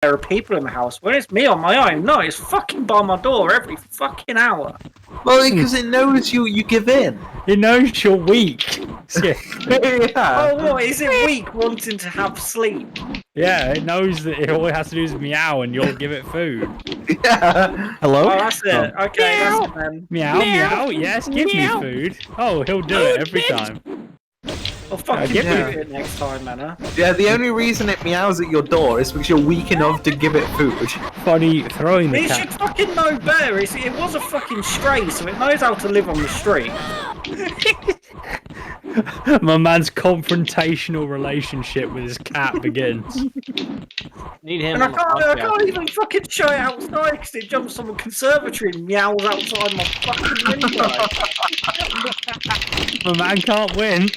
there are people in the house. When it's me on my own, no, it's fucking by my door every fucking hour. Well, because it knows you give in. It knows you're weak. Yeah. Oh, what, is it weak wanting to have sleep? Yeah, it knows that all it has to do is meow and you'll give it food. Yeah. Hello? Oh, that's it. Okay, that's it then. Meow, meow, yes, give me food. Oh, he'll do it every time. I'll fucking give do me- it next time, man. Yeah, the only reason it meows at your door is because you're weak enough to give it food. Funny throwing the It should cat. fucking know better. It was a fucking stray, so it knows how to live on the street. My man's confrontational relationship with his cat begins. Need him And I on the can't podcast. even fucking show it outside because it jumps on the conservatory and meows outside my fucking window. My man can't win.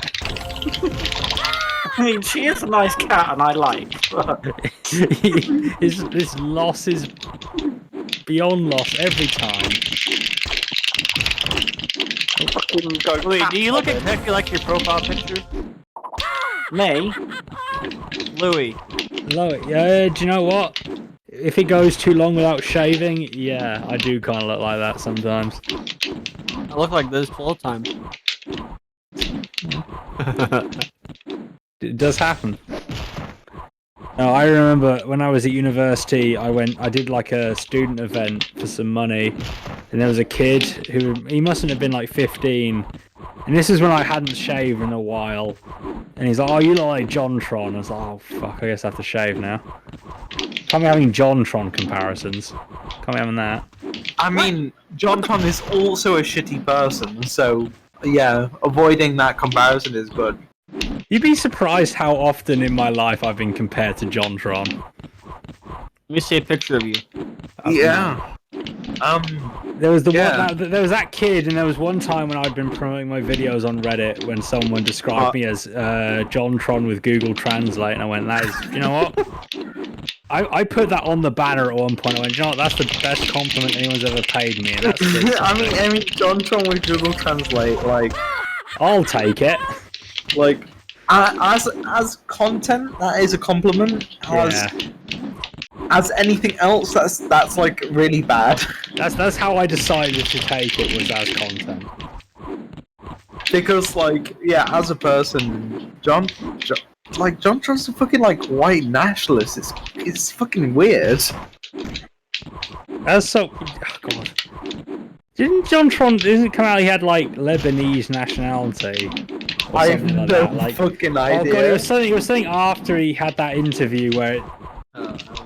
I mean, she is a nice cat and I like. This loss is beyond loss every time. Fucking go Wait, cat do you look loving. exactly like your profile picture? Me? Louis. Do you know what? If he goes too long without shaving, yeah, I do kind of look like that sometimes. I look like this full time. It does happen. No, I remember when I was at university, I did like a student event for some money, and there was a kid he mustn't have been like 15, and this is when I hadn't shaved in a while, and he's like, "Oh, you look like JonTron." I was like, "Oh fuck, I guess I have to shave now." Can't be having JonTron comparisons. Can't be having that. I mean, JonTron is also a shitty person, so yeah, avoiding that comparison is good. You'd be surprised how often in my life I've been compared to JonTron. Let me see a picture of you. Yeah. There was Yeah. there was that kid, and there was one time when I'd been promoting my videos on Reddit when someone described me as JonTron with Google Translate, and I went, "That is, you know what?" I put that on the banner at one point. I went, "You know what? That's the best compliment anyone's ever paid me." And that's I mean, JonTron with Google Translate, like, I'll take it. as content, that is a compliment. As anything else, that's like really bad. That's how I decided to take it, was as content. Because, like, yeah, as a person, JonTron's a fucking like white nationalist. It's fucking weird. That's so. Oh god. Didn't isn't it come out he had like Lebanese nationality? Or I have something like no that? Like, fucking oh idea. god, it was something after he had that interview where.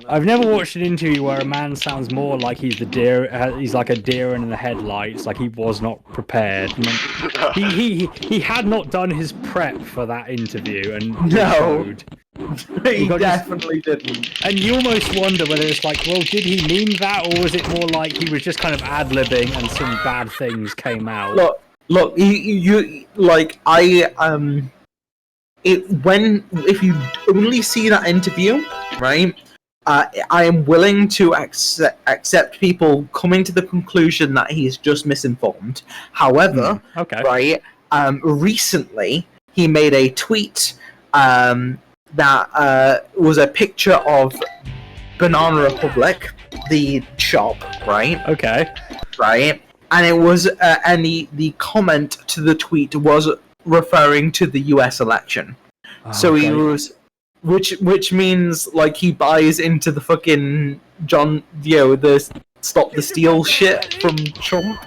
I've never watched an interview where a man sounds more like he's the deer. He's like a deer in the headlights, like he was not prepared. I mean, he had not done his prep for that interview, and No. showed. He got definitely didn't. And you almost wonder whether it's like, well, did he mean that, or was it more like he was just kind of ad-libbing and some bad things came out? Look, you like if you only see that interview, right? I am willing to accept people coming to the conclusion that he is just misinformed. However, Okay. right? Recently he made a tweet that was a picture of Banana Republic, the shop, right? Okay. Right, and it was and the comment to the tweet was referring to the U.S. election. So he was, which means like he buys into the fucking the stop the steal shit from Trump.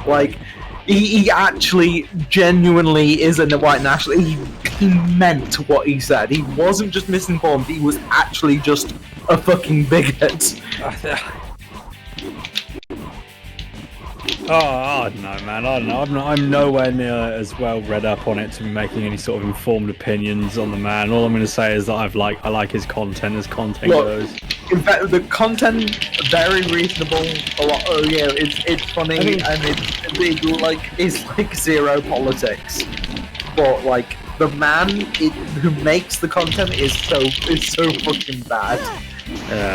Like he actually genuinely isn't a white nationalist. He meant what he said. He wasn't just misinformed. He was actually just a fucking bigot. I don't know, man. I don't know. I'm nowhere near as well read up on it to be making any sort of informed opinions on the man. All I'm going to say is that I like his content as content goes. In fact, the content very reasonable. A lot. Oh yeah, it's funny and it's like zero politics. But like the man who makes the content is so fucking bad.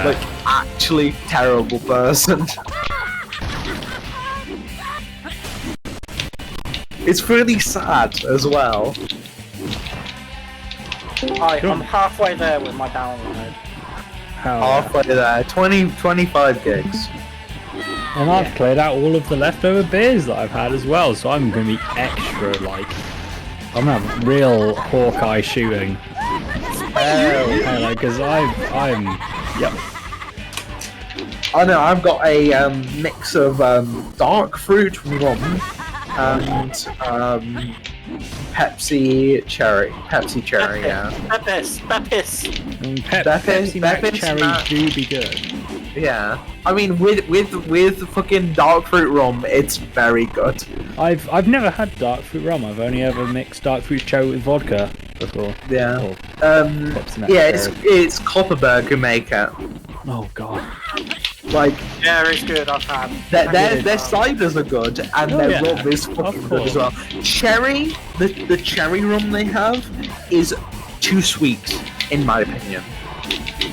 Like actually terrible person. It's really sad as well. I'm halfway there with my download. Hell yeah. halfway there. 25 gigs. And I've cleared out all of the leftover beers that I've had as well, so I'm going to be extra, like... I'm going to have real Hawkeye shooting. Because I'm... Yep. I know, I've got a mix of dark fruit rum and Pepsi cherry, yeah. Pepis. Pepsi Max Cherry do be good. Yeah, I mean with fucking dark fruit rum, it's very good. I've never had dark fruit rum. I've only ever mixed dark fruit cherry with vodka before. Yeah. Or Pepsi Max Yeah, Cherry. it's Copperberg who make it. Oh god. Like Yeah, it's good. I've had. their ciders are good, and Oh, their yeah. rum is fucking good as well. Cherry, the cherry rum they have is too sweet, in my opinion.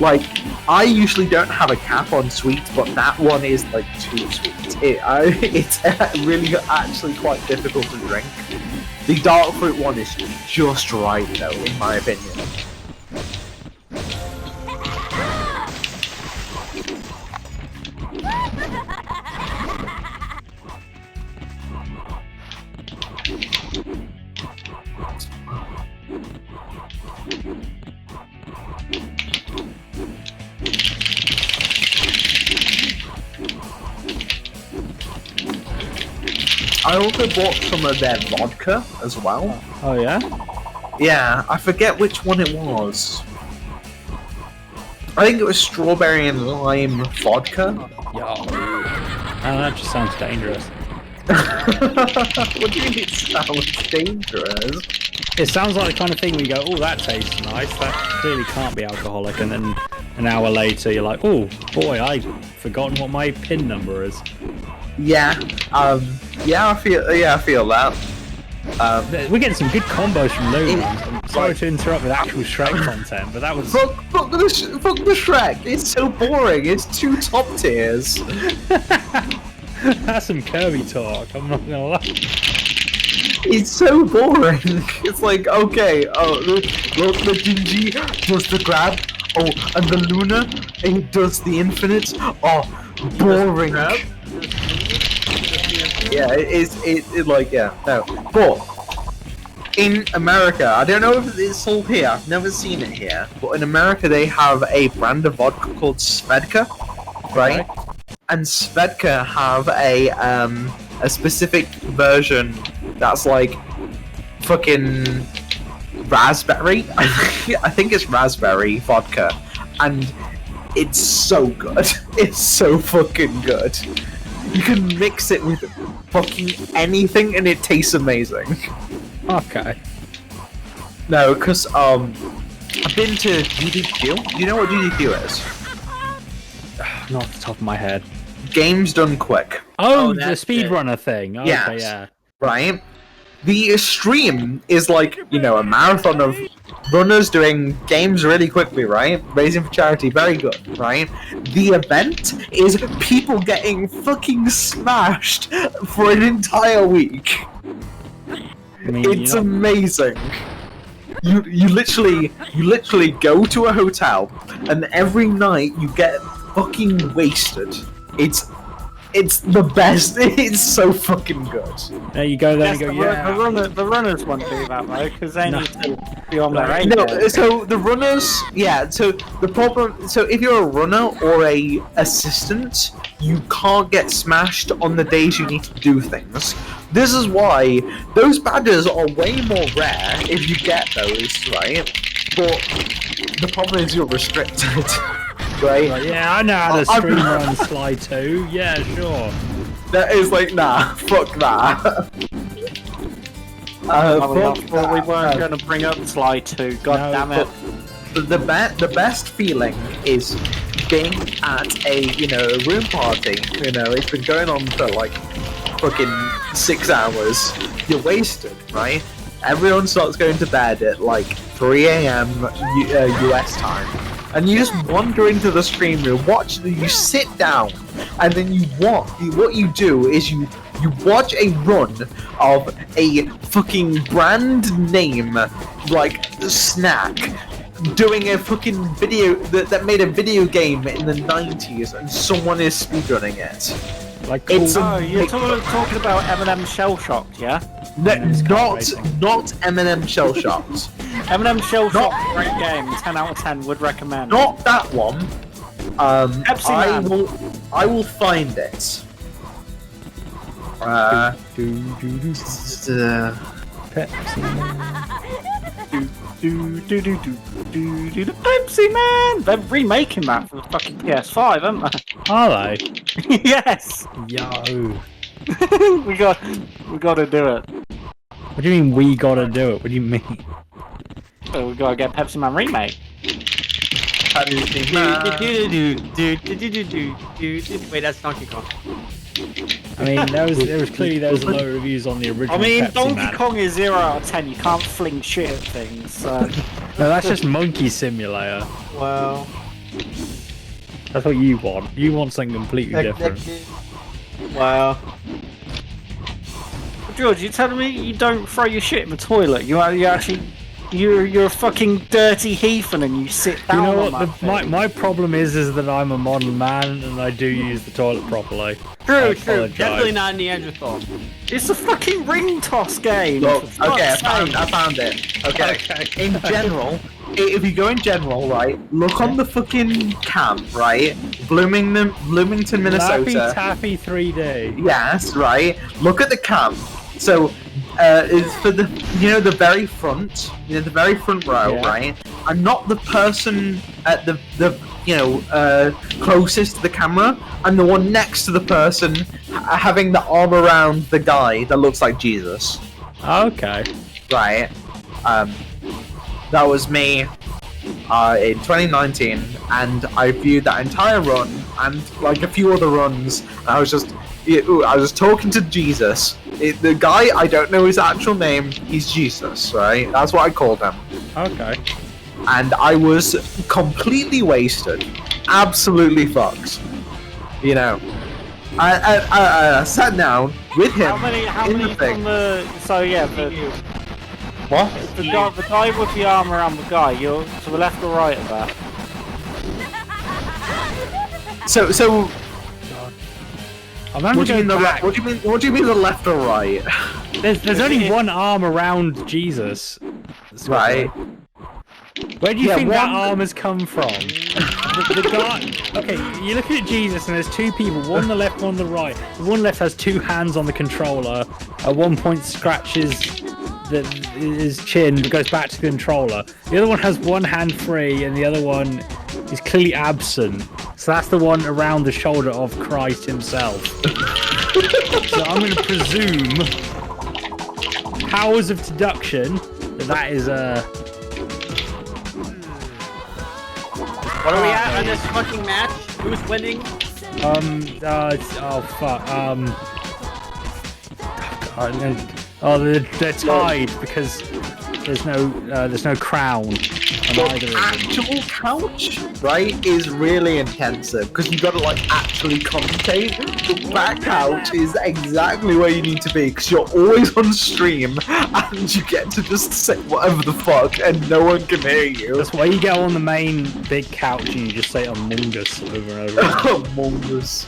Like, I usually don't have a cap on sweet, but that one is like too sweet. It's really actually quite difficult to drink. The dark fruit one is just right though, in my opinion. I also bought some of their vodka as well. Oh yeah? Yeah, I forget which one it was. I think it was strawberry and lime vodka. Yeah. Oh, that just sounds dangerous. What do you mean it sounds dangerous? It sounds like the kind of thing where you go, oh, that tastes nice. That clearly can't be alcoholic. And then an hour later, you're like, oh, boy, I've forgotten what my PIN number is. Yeah, I feel that. We're getting some good combos from Looney. I'm sorry to interrupt with actual Shrek content, but that was... Fuck the Shrek. It's so boring. It's two top tiers. That's some Kirby talk, I'm not gonna lie. It's so boring. It's like, okay, look, the Gingy does the grab. Oh, and the Luna, it does the infinite. Oh, boring. Yeah, no. But in America, I don't know if it's sold here. I've never seen it here. But in America, they have a brand of vodka called Svedka, right? And Svedka have a specific version that's like fucking raspberry. I think it's raspberry vodka, and it's so good. It's so fucking good. You can mix it with fucking anything and it tastes amazing. Okay. No, because I've been to GDQ. Do you know what GDQ is? Not off the top of my head. Games done quick. Oh, the that's speedrunner thing. Okay, Yes. yeah. Right? The stream is like, a marathon of runners doing games really quickly, right? Raising for charity, very good, right? The event is people getting fucking smashed for an entire week. I mean, It's amazing. You literally go to a hotel and every night you get fucking wasted. It's the best. It's so fucking good. there you go, there you go, The runners won't do that though, because they No. need to be on their A No, game. so the runners, yeah. So the problem, so if you're a runner or a assistant, you can't get smashed on the days you need to do things. This is why those badges are way more rare if you get those, right? But the problem is you're restricted, right? Like, yeah, I know how to I'm- stream run Sly 2. Yeah, sure. That is like, nah, fuck that. Well, we weren't going to bring up Sly 2. God No, damn it. The best feeling is being at a room party. It's been going on for like fucking 6 hours. You're wasted, right? Everyone starts going to bed at like 3 a.m. US time, and you just wander into the stream room. You sit down, and then what you do is you watch a run of a fucking brand name like snack doing a fucking video that made a video game in the 90s and someone is speedrunning it. Like It's cool. Oh, you're talking about Eminem Shell Shocked, yeah? No, not racing. Eminem Shell Shocked. Eminem Shell Shocked, great game, 10 out of 10, would recommend. Not that one. Pepsi Man. I will find it. Pepsi. Pepsi Man! They're remaking that for the fucking PS5, aren't they? Are they? Yes! Yo. we got to do it. What do you mean we gotta do it? What do you mean? So we gotta get Pepsi Man remake. Wait, that's Donkey Kong. I mean, there was clearly low reviews on the original. I mean, Pepsi Donkey Man. Kong is 0 out of 10. You can't fling shit at things. So. No, that's just Monkey Simulator. Well, That's what you want. You want something completely different. wow. George, you telling me you don't throw your shit in the toilet? You actually, you're a fucking dirty heathen and you sit You down know on what? that thing. My problem is that I'm a modern man and I do use the toilet properly. True. apologize. Definitely not Neanderthal. It's a fucking ring toss game. Well, for fuck's okay, I sake. found it. Okay. In general, if you go in general, right, look on the fucking camp, right, Bloomington, Laffy Minnesota. Taffy 3D. Yes, right. Look at the camp. So, it's for the the very front, the very front row, Yeah. right? I'm not the person at the closest to the camera. I'm the one next to the person having the arm around the guy that looks like Jesus. Okay. Right. That was me in 2019, and I viewed that entire run and like a few other runs. And I was just talking to Jesus. The guy, I don't know his actual name. He's Jesus, right? That's what I called him. Okay. And I was completely wasted, absolutely fucked. You know, I sat down with him How many in the thing. from the? So yeah, What? the guy with the arm around the guy. You're to the left or right of that? So I'm having what do to you mean go the back. what do you mean the left or right? There's only one arm around Jesus. Right. Where do you Yeah, think that one- arm has come from? the guy. Okay, you're looking at Jesus, and there's two people, one on the left, one on the right. The one left has two hands on the controller. At one point, scratches his chin, goes back to the controller. The other one has one hand free, and the other one is clearly absent. So that's the one around the shoulder of Christ himself. So I'm going to presume powers of deduction that is a. What are we at on this fucking match? Who's winning? Oh fuck. They're tied because there's no crown on The either of them. actual couch, right, is really intensive because you gotta like actually commentate. The back couch is exactly where you need to be because you're always on stream and you get to just say whatever the fuck and no one can hear you. That's why you go on the main big couch and you just say Among Us over and over. again. Among Us.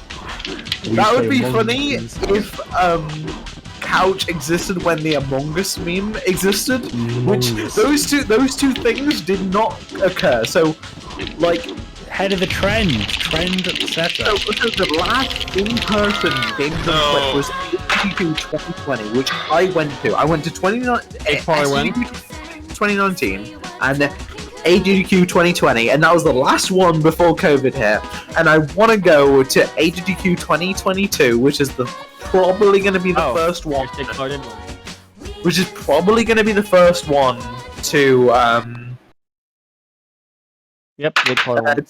You That say would be Among funny Us. if couch existed when the Among Us meme existed, which Among Us. those two things did not occur. So, like, Head of the trend setter. so the last in-person Games Clip was AGDQ 2020, which I went to. I went to 2019 and AGDQ 2020, and that was the last one before COVID hit. And I want to go to AGDQ 2022, which is probably going to be the first one. Which is probably going to be the first one to Yep, they call it one.